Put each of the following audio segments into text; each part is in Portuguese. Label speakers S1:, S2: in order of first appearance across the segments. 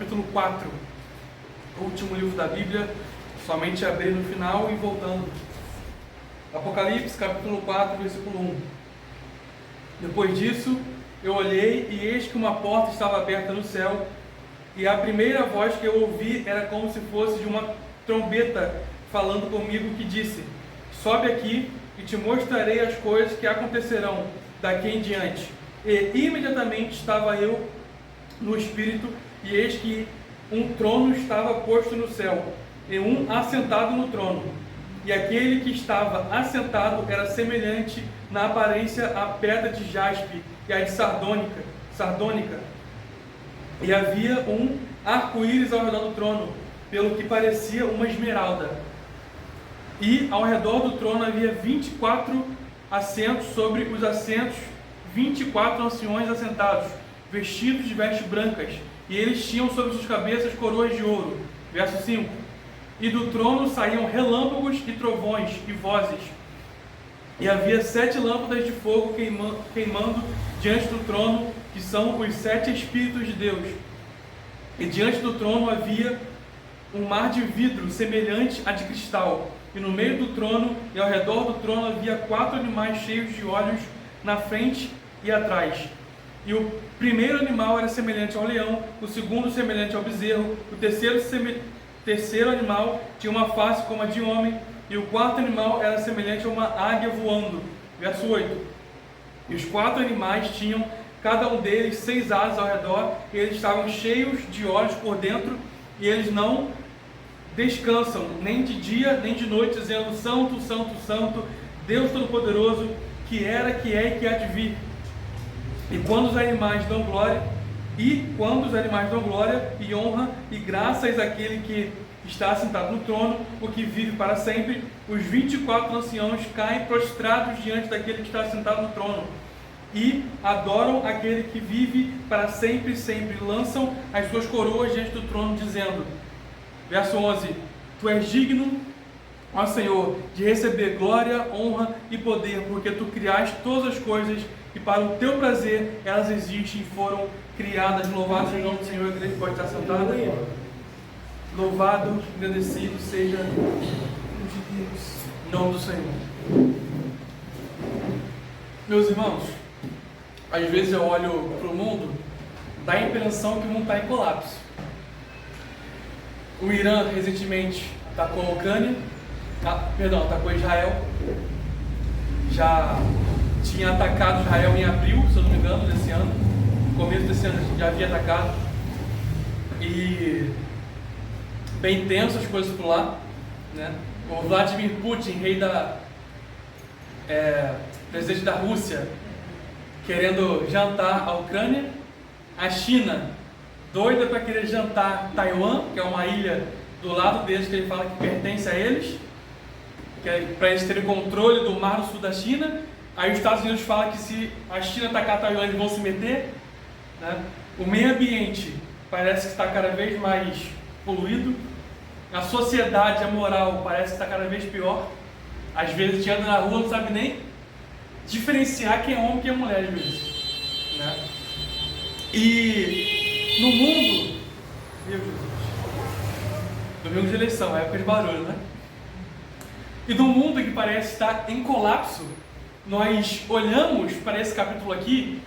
S1: capítulo 4, o último livro da Bíblia, somente abrir no final e voltando. Apocalipse, capítulo 4, versículo 1. Depois disso, eu olhei e eis que uma porta estava aberta no céu, e a primeira voz que eu ouvi era como se fosse de uma trombeta falando comigo, que disse: sobe aqui e te mostrarei as coisas que acontecerão daqui em diante. E imediatamente estava eu no Espírito, e eis que um trono estava posto no céu, e um assentado no trono. E aquele que estava assentado era semelhante na aparência à pedra de jaspe e à de sardônica. E havia um arco-íris ao redor do trono, pelo que parecia uma esmeralda. E ao redor do trono havia 24 assentos, sobre os assentos 24 anciões assentados, vestidos de vestes brancas, e eles tinham sobre suas cabeças coroas de ouro. Verso 5. E do trono saíam relâmpagos e trovões e vozes. E havia 7 lâmpadas de fogo queimando diante do trono, que são os 7 Espíritos de Deus. E diante do trono havia um mar de vidro semelhante a de cristal. E no meio do trono e ao redor do trono havia 4 animais cheios de olhos na frente e atrás. E o primeiro animal era semelhante ao leão, o segundo semelhante ao bezerro, o terceiro animal tinha uma face como a de homem, e o quarto animal era semelhante a uma águia voando. Verso 8. E os 4 animais tinham, cada um deles, 6 asas ao redor, e eles estavam cheios de olhos por dentro, e eles não descansam, nem de dia, nem de noite, dizendo: Santo, Santo, Santo, Deus Todo-Poderoso, que era, que é e que há de vir. E quando os animais dão glória e honra e graças àquele que está assentado no trono, o que vive para sempre, os 24 anciãos caem prostrados diante daquele que está assentado no trono e adoram aquele que vive para sempre, sempre, lançam as suas coroas diante do trono, dizendo, verso 11: Tu és digno, ó Senhor, de receber glória, honra e poder, porque Tu criaste todas as coisas e para o Teu prazer elas existem e foram criadas. Louvado seja o nome do Senhor. A igreja pode estar sentada. Louvado, agradecido seja o nome do Senhor. Meus irmãos, às vezes eu olho para o mundo, dá a impressão que o mundo está em colapso. O Irã recentemente atacou a Ucrânia, atacou Israel. Já tinha atacado Israel em abril, se eu não me engano, desse ano. No começo desse ano já havia atacado. E bem tenso as coisas por lá, né? O Vladimir Putin, presidente da Rússia, querendo jantar a Ucrânia. A China, doida para querer jantar Taiwan, que é uma ilha do lado deles, que ele fala que pertence a eles, que é para eles terem controle do mar do sul da China. Aí os Estados Unidos falam que se a China atacar Taiwan, eles vão se meter, né? O meio ambiente parece que está cada vez mais poluído. A sociedade, a moral, parece que está cada vez pior. Às vezes a gente anda na rua e não sabe nem diferenciar quem é homem e quem é mulher, às vezes, né? E no mundo, meu Jesus, domingo de eleição, época de barulho, né? E no mundo que parece estar em colapso, nós olhamos para esse capítulo aqui,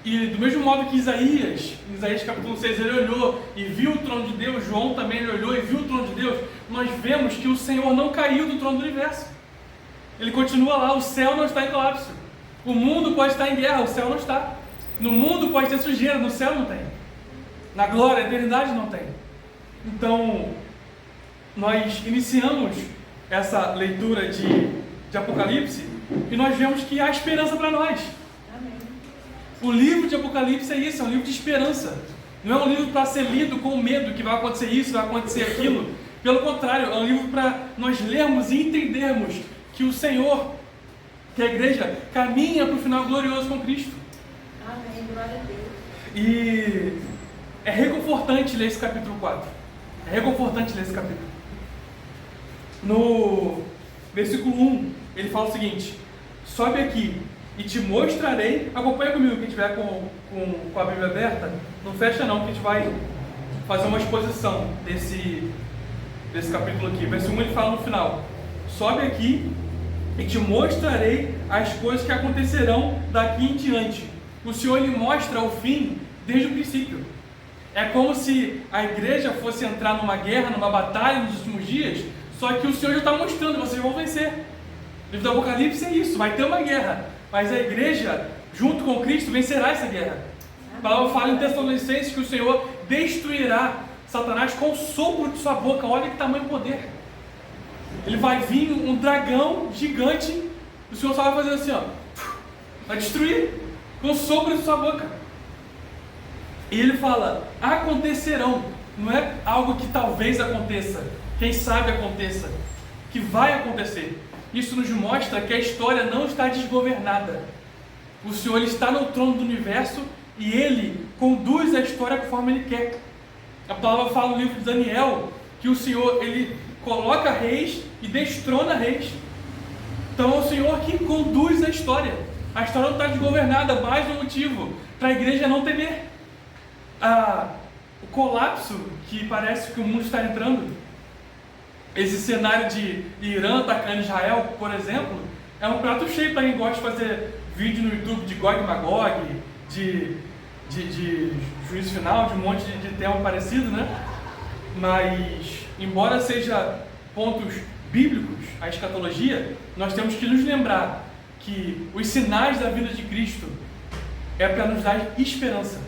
S1: e do mesmo modo que Isaías capítulo 6, ele olhou e viu o trono de Deus, João também ele olhou e viu o trono de Deus, nós vemos que o Senhor não caiu do trono do universo. Ele continua lá, o céu não está em colapso. O mundo pode estar em guerra, o céu não está. No mundo pode ter sujeira, no céu não tem. Na glória, na eternidade não tem. Então, nós iniciamos essa leitura de Apocalipse e nós vemos que há esperança para nós. Amém. O livro de Apocalipse é isso, é um livro de esperança. Não é um livro para ser lido com medo que vai acontecer isso, vai acontecer aquilo. Pelo contrário, é um livro para nós lermos e entendermos que o Senhor, que a igreja, caminha para o final glorioso com Cristo.
S2: Amém, glória a Deus.
S1: E é reconfortante ler esse capítulo 4. É reconfortante ler esse capítulo. No versículo 1, ele fala o seguinte: sobe aqui e te mostrarei. Acompanha comigo, quem estiver com a Bíblia aberta. Não fecha não, que a gente vai fazer uma exposição desse capítulo aqui. Verso 1 ele fala no final: sobe aqui e te mostrarei as coisas que acontecerão daqui em diante. O Senhor ele mostra o fim desde o princípio. É como se a igreja fosse entrar numa guerra, numa batalha nos últimos dias, só que o Senhor já está mostrando, vocês vão vencer. O livro do Apocalipse é isso, vai ter uma guerra, mas a igreja, junto com Cristo, vencerá essa guerra. A palavra fala em Tessalonicenses que o Senhor destruirá Satanás com o sopro de sua boca. Olha que tamanho poder. Ele vai vir um dragão gigante, o Senhor só vai fazer assim, ó, vai destruir com o sopro de sua boca. E ele fala, acontecerão, não é algo que talvez aconteça, quem sabe aconteça, que vai acontecer. Isso nos mostra que a história não está desgovernada. O Senhor ele está no trono do universo e Ele conduz a história conforme Ele quer. A palavra fala no livro de Daniel que o Senhor ele coloca reis e destrona reis. Então é o Senhor que conduz a história. A história não está desgovernada, mais um motivo para a igreja não temer. O colapso que parece que o mundo está entrando, esse cenário de Irã atacando Israel, por exemplo, é um prato cheio para quem gosta de fazer vídeo no YouTube de Gog e Magog, de juízo final, de um monte de tema parecido, né? Mas, embora seja pontos bíblicos, a escatologia, nós temos que nos lembrar que os sinais da vinda de Cristo é para nos dar esperança.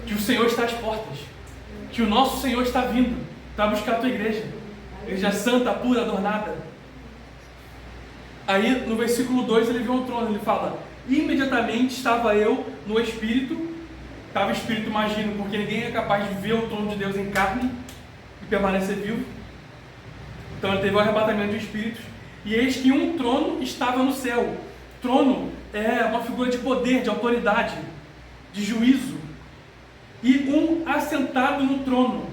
S1: Que o Senhor está às portas, que o nosso Senhor está vindo para buscar a tua igreja, igreja santa, pura, adornada. Aí no versículo 2 ele vê um trono, ele fala, imediatamente estava eu no Espírito, estava Espírito, imagino, porque ninguém é capaz de ver o trono de Deus em carne e permanecer vivo. Então ele teve o arrebatamento de espíritos, e eis que um trono estava no céu. Trono é uma figura de poder, de autoridade, de juízo. E um assentado no trono.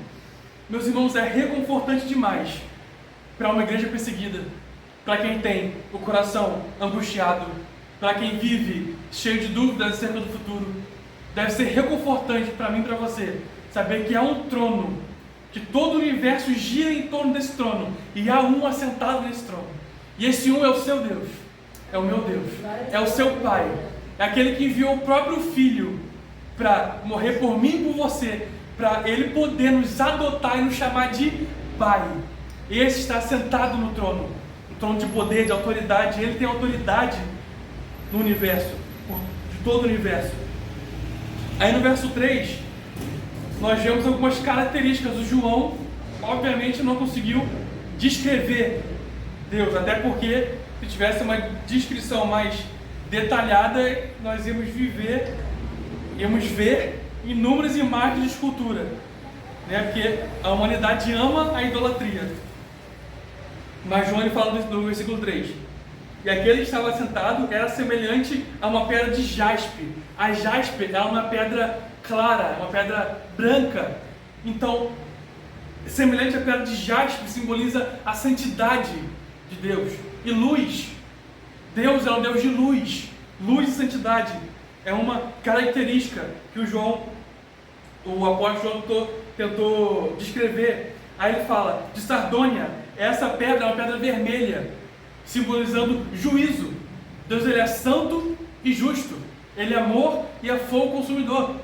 S1: Meus irmãos, é reconfortante demais para uma igreja perseguida, para quem tem o coração angustiado, para quem vive cheio de dúvidas acerca do futuro. Deve ser reconfortante para mim e para você saber que há um trono, que todo o universo gira em torno desse trono, e há um assentado nesse trono. E esse um é o seu Deus, é o meu Deus, é o seu Pai, é aquele que enviou o próprio Filho para morrer por mim e por você, para Ele poder nos adotar e nos chamar de Pai. Esse está sentado no trono, um trono de poder, de autoridade. Ele tem autoridade no universo, de todo o universo. Aí no verso 3, nós vemos algumas características. O João, obviamente, não conseguiu descrever Deus, até porque se tivesse uma descrição mais detalhada, nós íamos ver inúmeras imagens de escultura, né? Porque a humanidade ama a idolatria. Mas João ele fala no versículo 3, e aquele que estava sentado era semelhante a uma pedra de jaspe. A jaspe é uma pedra clara, uma pedra branca. Então, semelhante à pedra de jaspe simboliza a santidade de Deus. E luz, Deus é um Deus de luz, luz e santidade. É uma característica que o apóstolo João tentou descrever. Aí ele fala de sardônia. Essa pedra é uma pedra vermelha, simbolizando juízo. Deus ele é santo e justo. Ele é amor e é fogo consumidor.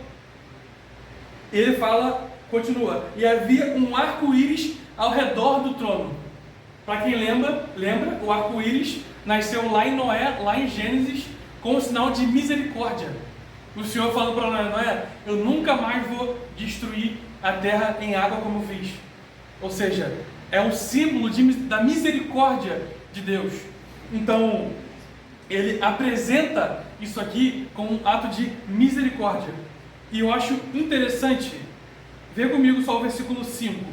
S1: Ele fala, continua, e havia um arco-íris ao redor do trono. Para quem lembra, o arco-íris nasceu lá em Noé, lá em Gênesis, com um sinal de misericórdia. O Senhor falou para Noé, eu nunca mais vou destruir a terra em água como fiz. Ou seja, é um símbolo da misericórdia de Deus. Então, ele apresenta isso aqui como um ato de misericórdia. E eu acho interessante, vê comigo só o versículo 5.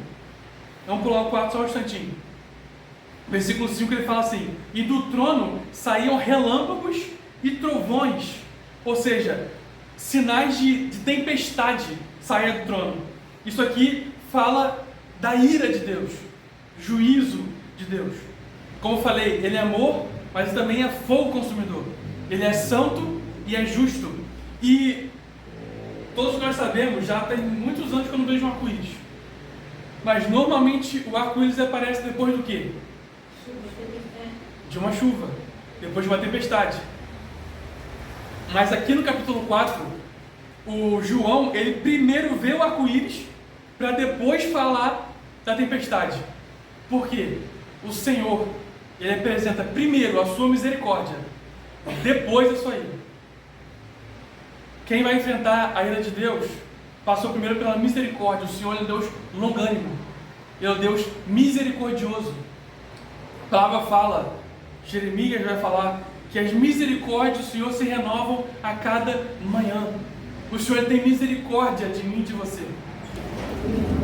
S1: Vamos pular o 4 só um instantinho. Versículo 5 ele fala assim, e do trono saíam relâmpagos e trovões, ou seja, sinais de tempestade saíam do trono. Isso aqui fala da ira de Deus, juízo de Deus. Como eu falei, ele é amor, mas também é fogo consumidor. Ele é santo e é justo. E todos nós sabemos, já tem muitos anos que eu não vejo um arco-íris. Mas normalmente o arco-íris aparece depois do quê? De uma chuva, depois de uma tempestade. Mas aqui no capítulo 4, o João, ele primeiro vê o arco-íris para depois falar da tempestade. Por quê? O Senhor, ele apresenta primeiro a sua misericórdia, depois a sua ira. Quem vai enfrentar a ira de Deus passou primeiro pela misericórdia. O Senhor é Deus longânimo, ele é Deus misericordioso. A palavra fala, Jeremias vai falar, que as misericórdias do Senhor se renovam a cada manhã. O Senhor tem misericórdia de mim e de você.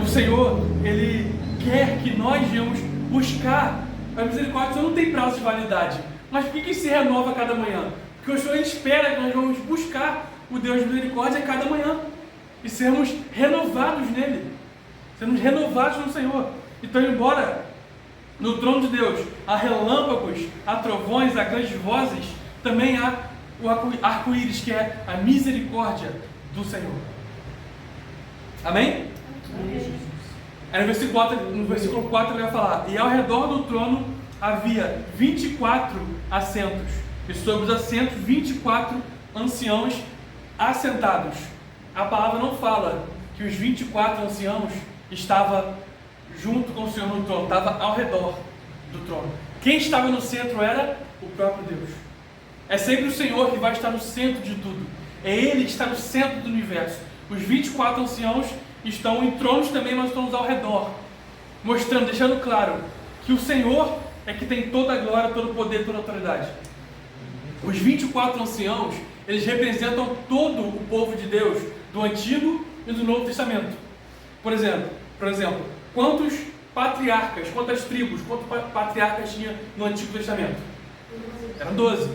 S1: O Senhor, ele quer que nós venhamos buscar a misericórdia. O Senhor não tem prazo de validade. Mas por que se renova a cada manhã? Porque o Senhor espera que nós vamos buscar o Deus de misericórdia a cada manhã e sermos renovados nele, sermos renovados no Senhor. Então, embora no trono de Deus há relâmpagos, há trovões, há grandes vozes, também há o arco-íris, que é a misericórdia do Senhor. Amém? Aí no versículo 4 ele vai falar: e ao redor do trono havia 24 assentos, e sobre os assentos 24 anciãos assentados. A palavra não fala que os 24 anciãos estavam junto com o Senhor no trono, estava ao redor do trono. Quem estava no centro era o próprio Deus. É sempre o Senhor que vai estar no centro de tudo. É Ele que está no centro do universo. Os 24 anciãos estão em tronos também, mas tronos ao redor, mostrando, deixando claro que o Senhor é que tem toda a glória, todo o poder, toda a autoridade. Os 24 anciãos, eles representam todo o povo de Deus, do Antigo e do Novo Testamento. Por exemplo, quantos patriarcas, quantas tribos, quantos patriarcas tinha no Antigo Testamento? Eram 12.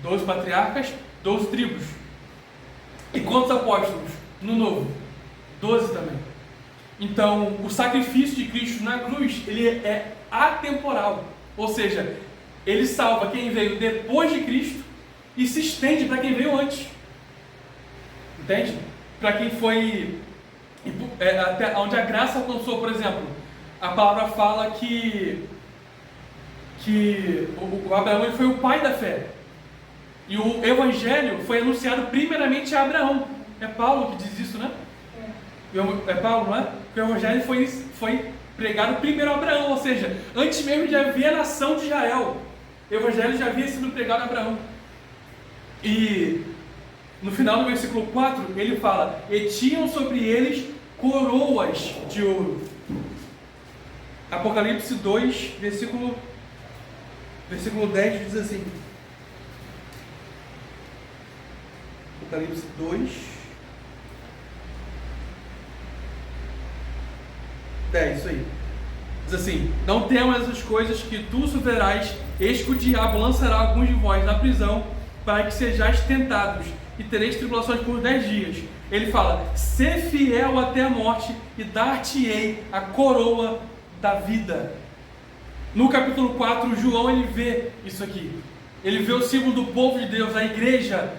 S1: 12 patriarcas, 12 tribos. E quantos apóstolos no Novo? 12 também. Então, o sacrifício de Cristo na cruz, ele é atemporal. Ou seja, ele salva quem veio depois de Cristo e se estende para quem veio antes. Entende? Para quem foi até onde a graça alcançou. Por exemplo, a palavra fala que o Abraão, ele foi o pai da fé, e o evangelho foi anunciado primeiramente a Abraão. É Paulo que diz isso, né? É Paulo, não é? Que o evangelho foi pregado primeiro a Abraão, ou seja, antes mesmo de haver a nação de Israel, o evangelho já havia sido pregado a Abraão. E no final do versículo 4, ele fala: e tinham sobre eles coroas de ouro. Apocalipse 2, versículo 10 diz assim. Apocalipse 2, 10, isso aí. Diz assim: não temas essas coisas que tu sofrerás, eis que o diabo lançará alguns de vós na prisão, para que sejais tentados, e tereis tribulações por 10 dias. Ele fala: sê fiel até a morte, e dar-te-ei a coroa da vida. No capítulo 4, João, ele vê isso aqui. Ele vê o símbolo do povo de Deus, a igreja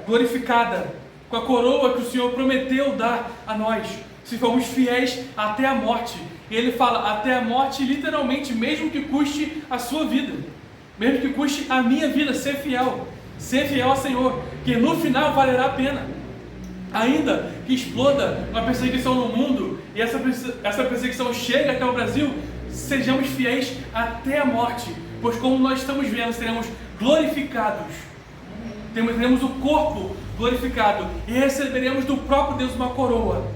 S1: glorificada, com a coroa que o Senhor prometeu dar a nós, se formos fiéis até a morte. E ele fala até a morte, literalmente, mesmo que custe a sua vida, mesmo que custe a minha vida, ser fiel ao Senhor, que no final valerá a pena. Ainda que exploda uma perseguição no mundo, e essa perseguição chega até o Brasil, sejamos fiéis até a morte, pois como nós estamos vendo, seremos glorificados, teremos o corpo glorificado, e receberemos do próprio Deus uma coroa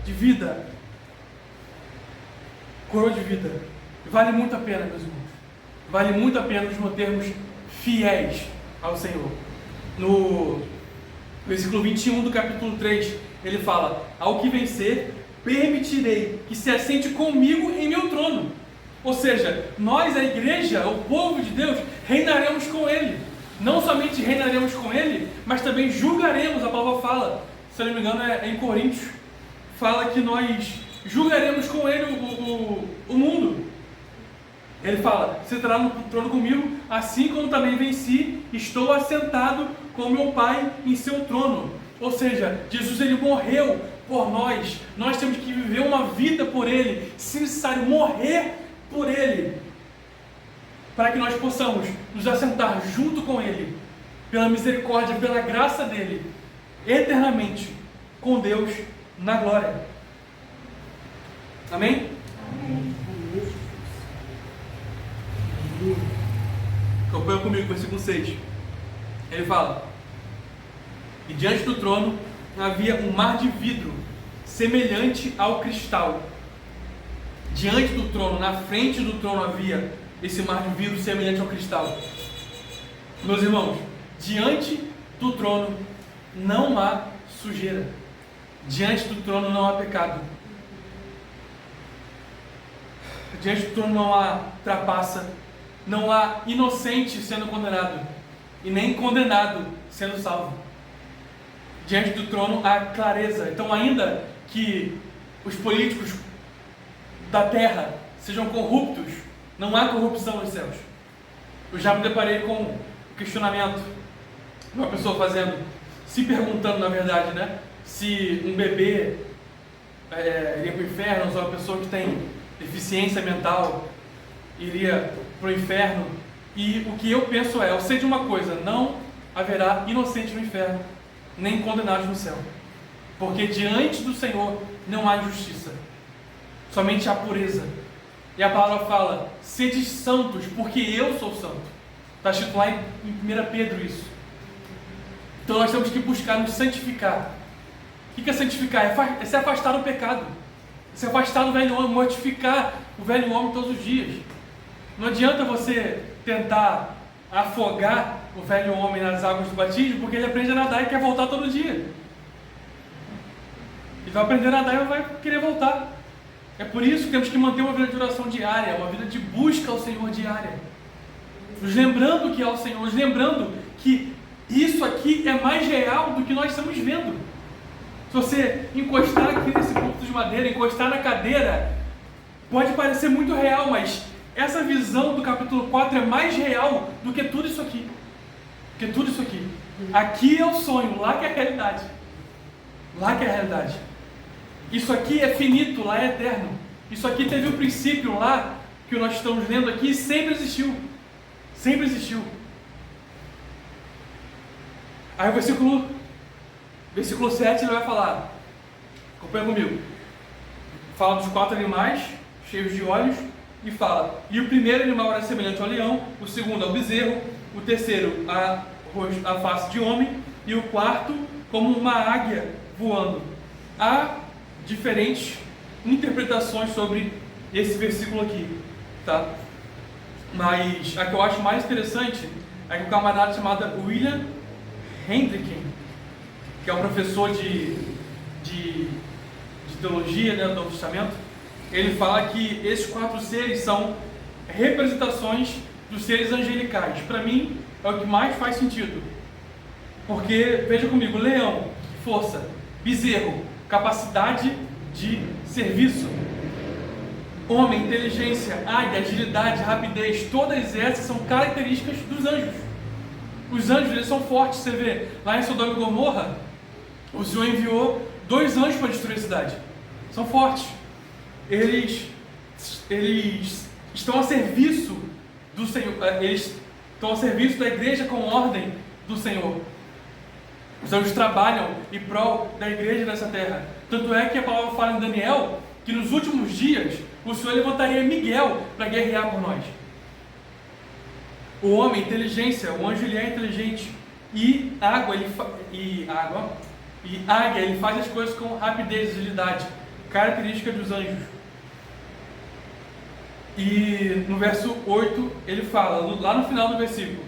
S1: de vida. Coroa de vida. Vale muito a pena, meus irmãos. Vale muito a pena nos mantermos fiéis ao Senhor. No versículo 21 do capítulo 3, ele fala: ao que vencer, permitirei que se assente comigo em meu trono. Ou seja, nós, a igreja, o povo de Deus, reinaremos com Ele. Não somente reinaremos com Ele, mas também julgaremos. A palavra fala, se eu não me engano é em Coríntios, fala que nós julgaremos com Ele o mundo. Ele fala: sentará no trono comigo, assim como também venci, estou assentado com meu Pai em seu trono. Ou seja, Jesus ele morreu por nós. Nós temos que viver uma vida por Ele, se necessário morrer por Ele, para que nós possamos nos assentar junto com Ele, pela misericórdia, pela graça dEle, eternamente com Deus na glória. Amém?
S2: Amém.
S1: Acompanha comigo, versículo 6. Ele fala: e diante do trono havia um mar de vidro, semelhante ao cristal. Diante do trono, na frente do trono, havia esse mar de vidro semelhante ao cristal. Meus irmãos, diante do trono não há sujeira. Diante do trono não há pecado. Diante do trono não há trapaça. Não há inocente sendo condenado e nem condenado sendo salvo. Diante do trono há clareza. Então, ainda que os políticos da terra sejam corruptos, não há corrupção nos céus. Eu já me deparei com o questionamento de uma pessoa se perguntando, na verdade, né, se um bebê iria para o inferno, ou se uma pessoa que tem deficiência mental iria para o inferno. E o que eu penso eu sei de uma coisa: não haverá inocente no inferno, nem condenados no céu, porque diante do Senhor não há injustiça, somente há pureza. E a palavra fala: sede santos, porque eu sou santo. Está escrito lá em 1 Pedro isso. Então nós temos que buscar nos santificar. O que é santificar? É se afastar do pecado, se afastar do velho homem, mortificar o velho homem todos os dias. Não adianta você tentar afogar o velho homem nas águas do batismo, porque ele aprende a nadar e quer voltar todo dia. Ele vai aprender a nadar e vai querer voltar. É por isso que temos que manter uma vida de oração diária, uma vida de busca ao Senhor diária. Nos lembrando que é o Senhor, nos lembrando que isso aqui é mais real do que nós estamos vendo. Se você encostar aqui nesse púlpito de madeira, encostar na cadeira, pode parecer muito real, mas essa visão do capítulo 4 é mais real do que tudo isso aqui. Do que tudo isso aqui. Aqui é o sonho, lá que é a realidade. Lá que é a realidade. Isso aqui é finito, lá é eterno. Isso aqui teve um princípio lá, que nós estamos lendo aqui, e sempre existiu. Sempre existiu. Aí o versículo 7 ele vai falar, acompanha comigo, fala dos 4 animais cheios de olhos e fala: e o primeiro animal era semelhante ao leão, o segundo ao bezerro, o terceiro a face de homem, e o quarto como uma águia voando. Há diferentes interpretações sobre esse versículo aqui, tá? Mas a que eu acho mais interessante é que um camarada chamado William Hendricken, que é um professor de teologia, né, do Novo Testamento, ele fala que esses 4 seres são representações dos seres angelicais. Para mim é o que mais faz sentido, porque veja comigo: leão, força; bezerro, capacidade de serviço; homem, inteligência; águia, agilidade, rapidez. Todas essas são características dos anjos. Os anjos, eles são fortes. Você vê lá em Sodoma e Gomorra, o Senhor enviou 2 anjos para destruir a cidade. São fortes. Eles estão a serviço do Senhor. Eles estão a serviço da igreja com ordem do Senhor. Os anjos trabalham em prol da igreja nessa terra. Tanto é que a palavra fala em Daniel que nos últimos dias o Senhor levantaria Miguel para guerrear por nós. O homem, inteligência; o anjo ele é inteligente. E águia, ele faz as coisas com rapidez e agilidade, característica dos anjos. E no verso 8 ele fala, lá no final do versículo,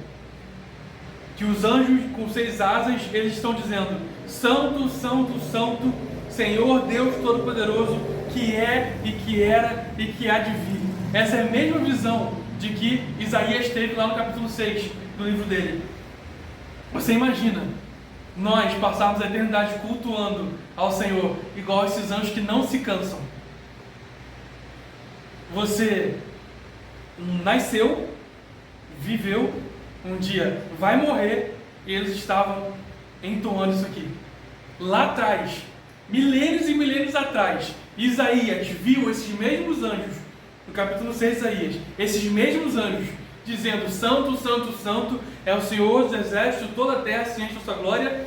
S1: que os anjos com 6 asas, eles estão dizendo: Santo, Santo, Santo, Senhor Deus Todo-Poderoso, que é e que era e que há de vir. Essa é a mesma visão de que Isaías teve lá no capítulo 6 do livro dele. Você imagina nós passarmos a eternidade cultuando ao Senhor igual esses anjos que não se cansam? Você nasceu, viveu, um dia vai morrer, e eles estavam entoando isso aqui. Lá atrás, milênios e milênios atrás, Isaías viu esses mesmos anjos, no capítulo 6 de Isaías, esses mesmos anjos, dizendo: Santo, Santo, Santo é o Senhor dos exércitos, toda a terra se enche da sua glória.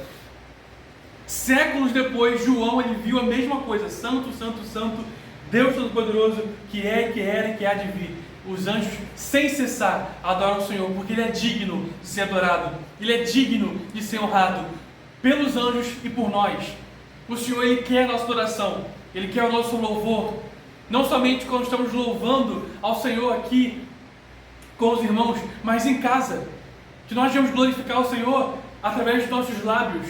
S1: Séculos depois, João, ele viu a mesma coisa: Santo, Santo, Santo, Deus Todo-Poderoso, que é, que era e que há de vir. Os anjos, sem cessar, adoram o Senhor, porque Ele é digno de ser adorado, Ele é digno de ser honrado pelos anjos e por nós. O Senhor, Ele quer a nossa adoração, Ele quer o nosso louvor, não somente quando estamos louvando ao Senhor aqui com os irmãos, mas em casa, que nós devemos glorificar o Senhor através dos nossos lábios,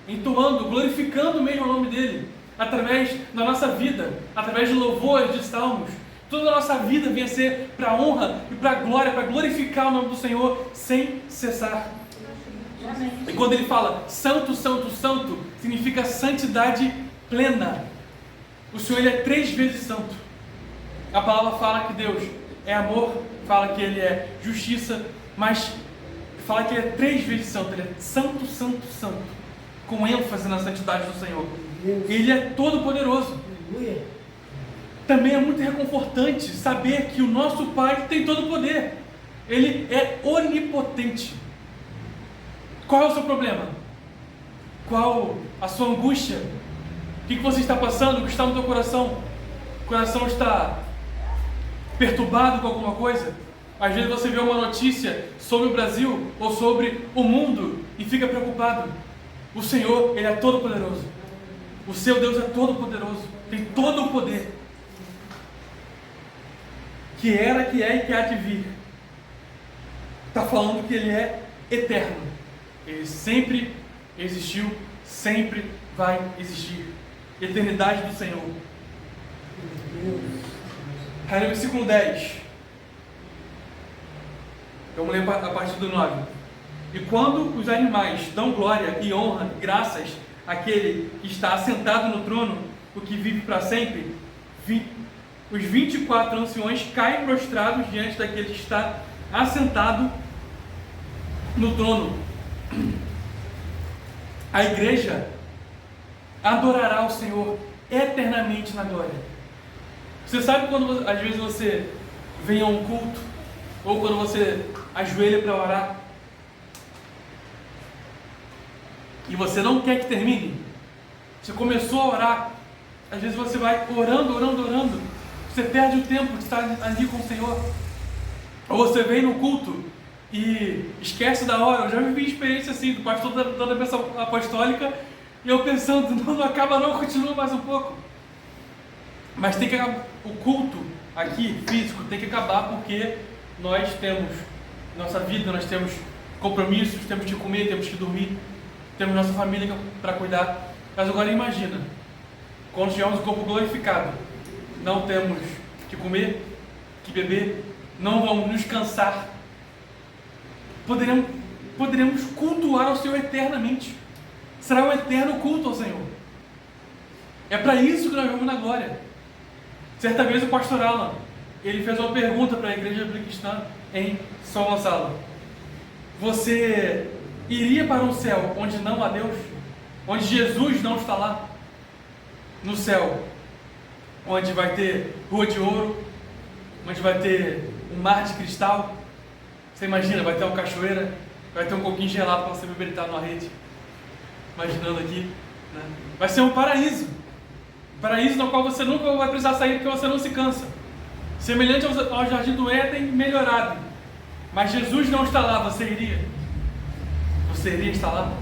S1: entoando, glorificando mesmo o nome dEle, através da nossa vida, através de louvores, de salmos. Toda a nossa vida venha ser para a honra e para a glória, para glorificar o nome do Senhor sem cessar. E quando ele fala santo, santo, santo, significa santidade plena. O Senhor, ele é 3 vezes santo. A palavra fala que Deus é amor, fala que Ele é justiça, mas fala que Ele é 3 vezes santo. Ele é santo, santo, santo, com ênfase na santidade do Senhor. Ele é todo poderoso. Também é muito reconfortante saber que o nosso Pai tem todo o poder. Ele é onipotente. Qual é o seu problema? Qual a sua angústia? O que você está passando? O que está no teu coração? O coração está perturbado com alguma coisa? Às vezes você vê uma notícia sobre o Brasil ou sobre o mundo e fica preocupado. O Senhor, Ele é todo poderoso. O seu Deus é todo poderoso. Tem todo o poder. Que era, que é e que há de vir. Está falando que Ele é eterno. Ele sempre existiu, sempre vai existir. Eternidade do Senhor. Aí no versículo 10. Vamos ler a partir do 9. E quando os animais dão glória e honra e graças àquele que está assentado no trono, o que vive para sempre, os 24 anciões caem prostrados diante daquele que está assentado no trono. A igreja adorará o Senhor eternamente na glória. Você sabe quando às vezes você vem a um culto, ou quando você ajoelha para orar, e você não quer que termine? Você começou a orar, às vezes você vai orando, orando, orando, você perde o tempo de estar ali com o Senhor. Ou você vem no culto e esquece da hora. Eu já vivi experiência assim, do pastor da bênção apostólica, e eu pensando: não acaba não, continua mais um pouco. Mas tem que acabar. O culto aqui, físico, tem que acabar, porque nós temos nossa vida, nós temos compromissos, temos que comer, temos que dormir, temos nossa família para cuidar. Mas agora imagina, quando tivermos o corpo glorificado, não temos que comer, que beber, não vamos nos cansar, poderemos cultuar ao Senhor eternamente. Será um eterno culto ao Senhor. É para isso que nós vamos na glória. Certa vez o pastor Alan, ele fez uma pergunta para a igreja cristã em São Gonçalo: você iria para um céu onde não há Deus? Onde Jesus não está lá? No céu, onde vai ter rua de ouro, onde vai ter um mar de cristal. Você imagina, vai ter uma cachoeira, vai ter um coquinho gelado para você beber numa rede. Imaginando aqui, né? Vai ser um paraíso. Um paraíso no qual você nunca vai precisar sair, porque você não se cansa. Semelhante ao jardim do Éden melhorado. Mas Jesus não está lá, você iria? Você iria estar lá?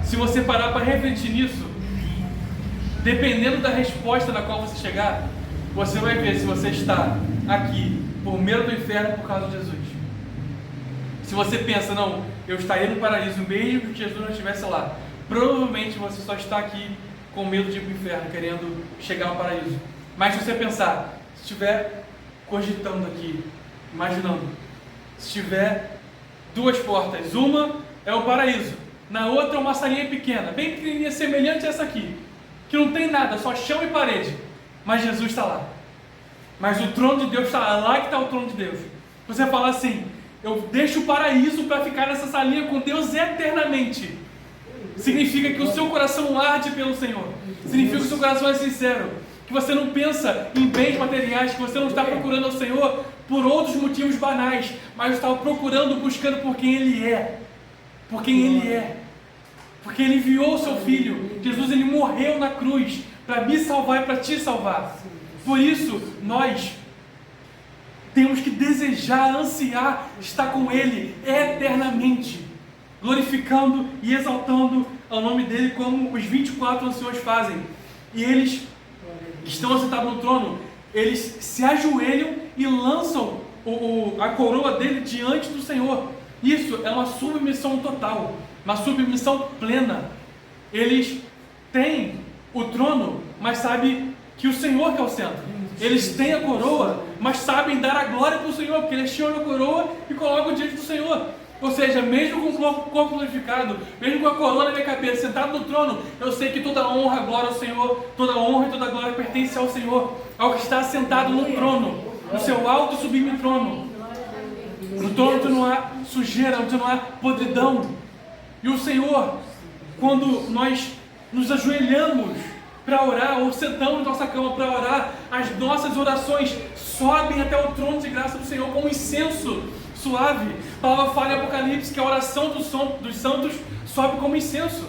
S1: Se você parar para refletir nisso, dependendo da resposta na qual você chegar, você vai ver se você está aqui por medo do inferno por causa de Jesus. Se você pensa: não, eu estaria no paraíso mesmo que Jesus não estivesse lá, provavelmente você só está aqui com medo de ir para o inferno, querendo chegar ao paraíso. Mas se você pensar, se estiver cogitando aqui, imaginando, se tiver 2 portas, uma é o paraíso, na outra é uma salinha pequena, bem pequenininha, semelhante a essa aqui, que não tem nada, só chão e parede, mas Jesus está lá. Mas o trono de Deus está lá, lá que está o trono de Deus. Você fala assim: eu deixo o paraíso para ficar nessa salinha com Deus eternamente. Significa que o seu coração arde pelo Senhor. Significa que o seu coração é sincero. Que você não pensa em bens materiais, que você não está procurando ao Senhor por outros motivos banais, mas está procurando, buscando por quem Ele é. Por quem Ele é. Porque Ele enviou o seu Filho. Jesus, Ele morreu na cruz para me salvar e para te salvar. Por isso, nós temos que desejar, ansiar estar com Ele eternamente, glorificando e exaltando ao nome dEle, como os 24 anciões fazem. E eles que estão assentados no trono, eles se ajoelham e lançam a coroa dele diante do Senhor. Isso é uma submissão total, uma submissão plena. Eles têm o trono, mas sabem que o Senhor que é o centro. Eles têm a coroa, mas sabem dar a glória para o Senhor, porque eles tiram a coroa e colocam diante do Senhor. Ou seja, mesmo com o corpo glorificado, mesmo com a coroa na minha cabeça, sentado no trono, eu sei que toda honra, glória ao Senhor, toda honra e toda glória pertence ao Senhor, ao que está sentado no trono, no seu alto e sublime trono. No trono onde não há sujeira, onde não há podridão. E o Senhor, quando nós nos ajoelhamos para orar, ou sentamos na nossa cama para orar, as nossas orações sobem até o trono de graça do Senhor como incenso suave. A palavra fala em Apocalipse que a oração dos santos sobe como incenso.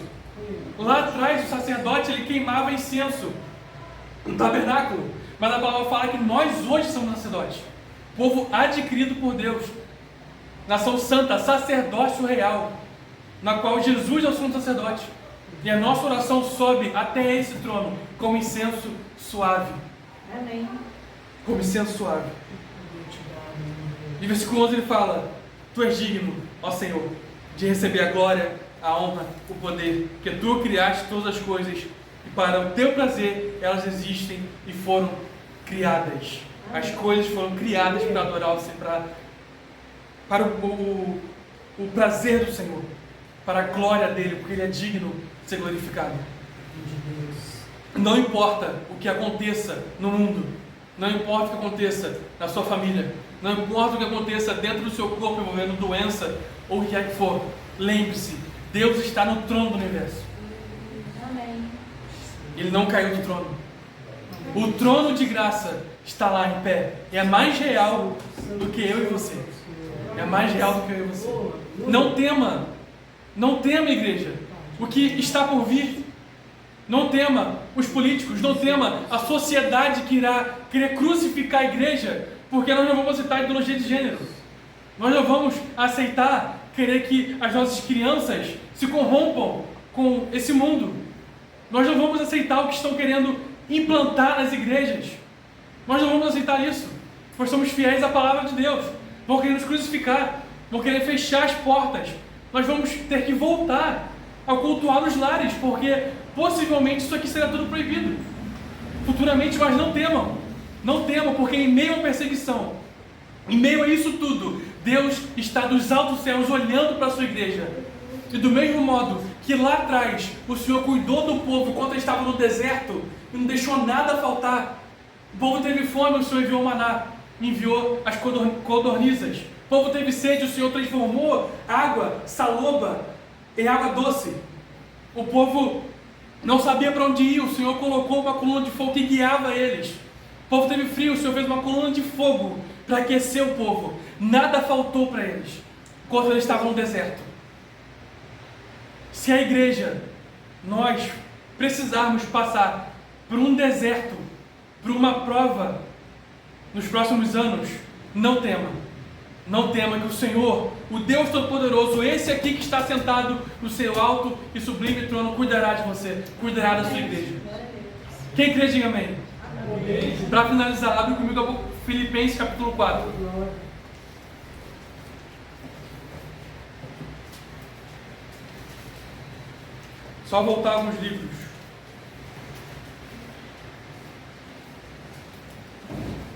S1: Lá atrás o sacerdote ele queimava incenso no tabernáculo, mas a palavra fala que nós hoje somos sacerdotes, povo adquirido por Deus, nação santa, sacerdócio real, na qual Jesus é o sumo sacerdote, e a nossa oração sobe até esse trono como incenso suave.
S2: Amém. Como
S1: incenso suave. E versículo 11 ele fala: Tu és digno, ó Senhor, de receber a glória, a honra, o poder, porque Tu criaste todas as coisas e para o Teu prazer elas existem e foram criadas. As coisas foram criadas para adorar o Senhor, para o prazer do Senhor, para a glória dEle, porque Ele é digno de ser glorificado. Não importa o que aconteça no mundo, não importa o que aconteça na sua família, não importa o que aconteça dentro do seu corpo envolvendo doença ou o que é que for, lembre-se, Deus está no trono do universo.
S2: Amém.
S1: Ele não caiu do trono. O trono de graça está lá em pé. E é mais real do que eu e você. É mais real do que eu e você. Não tema. Não tema, igreja, o que está por vir. Não tema os políticos. Não tema a sociedade que irá querer crucificar a igreja, porque nós não vamos aceitar a ideologia de gênero. Nós não vamos aceitar querer que as nossas crianças se corrompam com esse mundo. Nós não vamos aceitar o que estão querendo implantar nas igrejas. Nós não vamos aceitar isso. Nós somos fiéis à palavra de Deus. Vão querer nos crucificar, vão querer fechar as portas. Nós vamos ter que voltar a cultuar nos lares, porque possivelmente isso aqui será tudo proibido futuramente. Mas não temam, não temam, porque em meio à perseguição, em meio a isso tudo, Deus está dos altos céus olhando para a sua igreja. E do mesmo modo que lá atrás o Senhor cuidou do povo enquanto ele estava no deserto e não deixou nada faltar. O povo teve fome, o Senhor enviou maná, enviou as codornizas. O povo teve sede, o Senhor transformou água saloba em água doce. O povo não sabia para onde ir, o Senhor colocou uma coluna de fogo que guiava eles. O povo teve frio, o Senhor fez uma coluna de fogo para aquecer o povo. Nada faltou para eles enquanto eles estavam no deserto. Se a igreja, nós precisarmos passar por um deserto, por uma prova nos próximos anos, não tema. Não tema que o Senhor, o Deus Todo-Poderoso, esse aqui que está sentado no seu alto e sublime trono, cuidará de você, cuidará da sua igreja. Quem crê, diga amém. Para finalizar, abre comigo Filipenses capítulo 4. Só voltar alguns livros.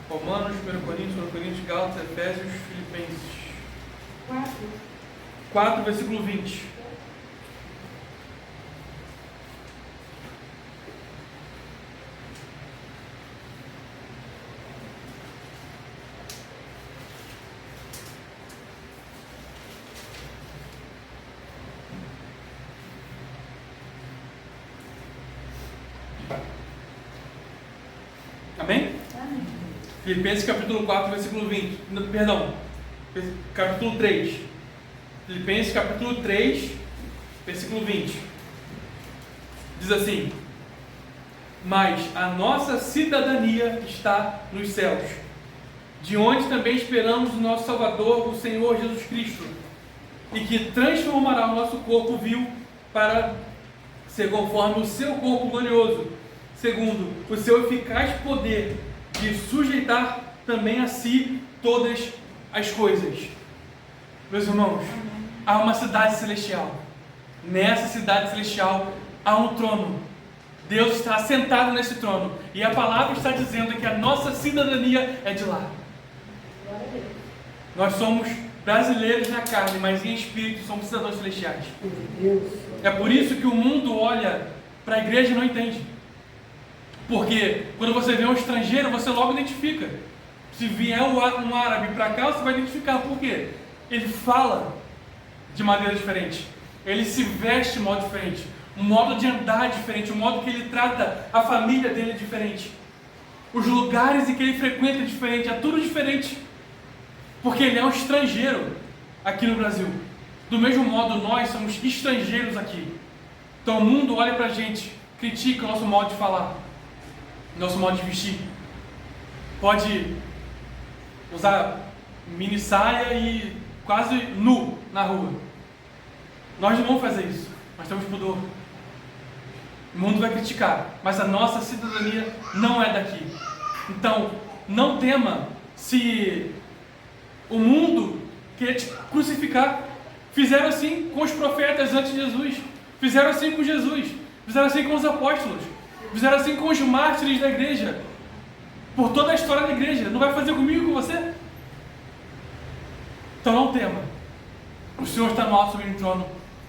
S1: Romanos, 1 Coríntios, 2 Coríntios, Gálatas, Efésios, Filipenses. 4, versículo 20. Amém?
S2: Amém.
S1: Filipenses capítulo 4, versículo 20. Perdão, capítulo 3. Filipenses capítulo 3, versículo 20. Diz assim: mas a nossa cidadania está nos céus, de onde também esperamos o nosso Salvador, o Senhor Jesus Cristo, e que transformará o nosso corpo vil para ser conforme o seu corpo glorioso, segundo o seu eficaz poder de sujeitar também a si todas as coisas. Meus irmãos, há uma cidade celestial. Nessa cidade celestial há um trono. Deus está assentado nesse trono. E a palavra está dizendo que a nossa cidadania é de lá.
S2: Glória a Deus.
S1: Nós somos brasileiros na carne, mas em espírito somos cidadãos celestiais. É por isso que o mundo olha para a igreja e não entende. Porque quando você vê um estrangeiro, você logo identifica. Se vier um árabe para cá, você vai identificar. Por quê? Ele fala de maneira diferente. Ele se veste de modo diferente. Um modo de andar diferente. Um modo que ele trata a família dele é diferente. Os lugares em que ele frequenta é diferente. É tudo diferente. Porque ele é um estrangeiro aqui no Brasil. Do mesmo modo, nós somos estrangeiros aqui. Então o mundo olha pra gente, critica o nosso modo de falar, nosso modo de vestir. Pode usar mini saia e quase nu na rua. Nós não vamos fazer isso. Nós temos pudor. O mundo vai criticar, mas a nossa cidadania não é daqui. Então, não tema se o mundo quer te crucificar. Fizeram assim com os profetas antes de Jesus. Fizeram assim com Jesus. Fizeram assim com os apóstolos. Fizeram assim com os mártires da igreja. Por toda a história da igreja. Não vai fazer comigo e com você? Então não tema. O Senhor está no alto sobre o trono.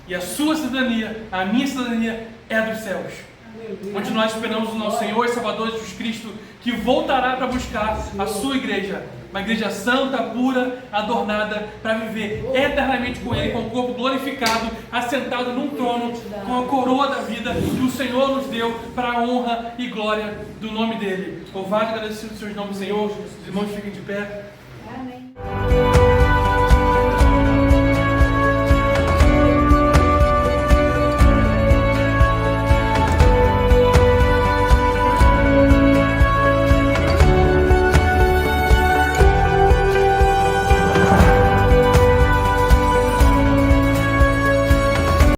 S1: E a sua cidadania, a minha cidadania, é dos céus. Onde nós esperamos o nosso Senhor e Salvador Jesus Cristo, que voltará para buscar a sua igreja. Uma igreja santa, pura, adornada, para viver eternamente com Ele, com o corpo glorificado, assentado num trono, com a coroa da vida que o Senhor nos deu para a honra e glória do nome dele. Louvado e agradecido seus nomes, Senhor. Os irmãos fiquem de pé.
S2: Amém.